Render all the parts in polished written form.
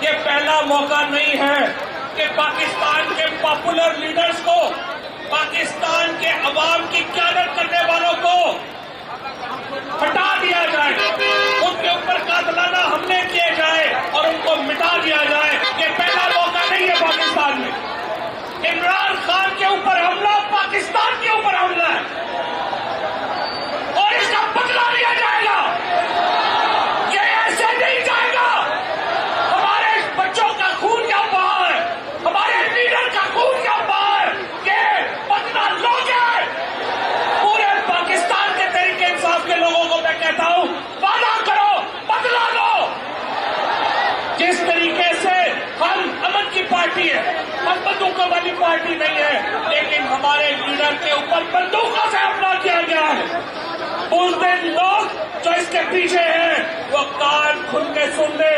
یہ پہلا موقع نہیں ہے کہ پاکستان کے پاپولر لیڈرز کو، پاکستان کے عوام کی قیادت کرنے والوں کو ہٹا دیا جائے، ان کے اوپر قاتلانہ حملے کیے جائے اور ان کو مٹا دیا جائے۔ یہ پہلا موقع نہیں ہے پاکستان میں۔ عمران خان کے اوپر حملہ پاکستان کے اوپر حملہ ہے اور اس کا بدلہ لیا جائے گا۔ یہ ایسے نہیں جائے گا۔ ہمارے بچوں کا خون کیا بہا ہے، ہمارے لیڈر کا خون کیا بہا ہے، یہ بدلہ لو گے۔ پورے پاکستان کے طریقے انصاف کے لوگوں کو میں کہتا ہوں، وعدہ کرو، بدلہ لو۔ جس طریقے سے ہم امن کی پارٹی ہے، ہم بندوقوں والی پارٹی نہیں ہے، لیکن ہمارے لیڈر کے اوپر بندوقوں سے حملہ کیا گیا ہے۔ اس دن لوگ جو اس کے پیچھے ہیں وہ کان کھل کے سن لے،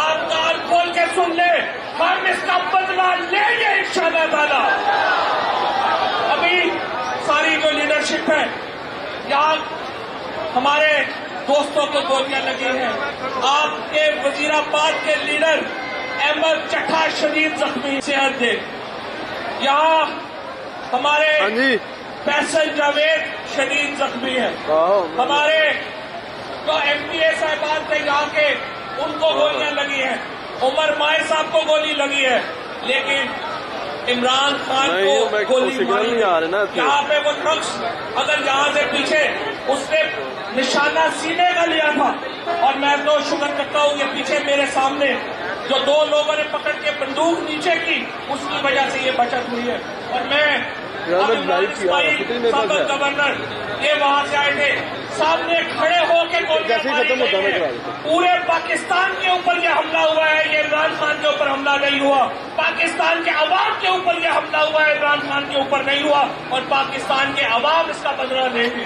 آپ کان کھول کے سن لے، ہم اس کا بدلہ لیں گے انشاءاللہ تعالی۔ ابھی ساری جو لیڈرشپ ہے یہاں ہمارے دوستوں کو گولیاں لگی ہیں، آپ کے وزیر آباد کے لیڈر احمد چٹھا شدید زخمی صحت دے، یہاں ہمارے فیصل جاوید شدید زخمی ہے، ہمارے جو ایم پی اے صاحبان تھے یہاں کے ان کو گولیاں لگی ہیں، عمر مائر صاحب کو گولی لگی ہے، لیکن عمران خان کو گولی ماری یہاں پہ وہ شخص اگر یہاں سے پیچھے اس نے نشانہ سینے کا لیا تھا، اور میں تو شکر کرتا ہوں یہ پیچھے میرے سامنے جو دو لوگوں نے پکڑ کے بندوق نیچے کی اس کی وجہ سے یہ بچت ہوئی ہے۔ اور میں سابق گورنر یہ وہاں سے آئے تھے، سامنے کھڑے ہو کے گولیاں ماری گئی ہیں۔ پورے پاکستان کے اوپر یہ حملہ ہوا ہے، یہ عمران خان کے اوپر حملہ نہیں ہوا۔ پاکستان کے عوام کے اوپر یہ حملہ ہوا ہے، عمران خان کے اوپر نہیں ہوا، اور پاکستان کے عوام اس کا بدلہ لیں گے۔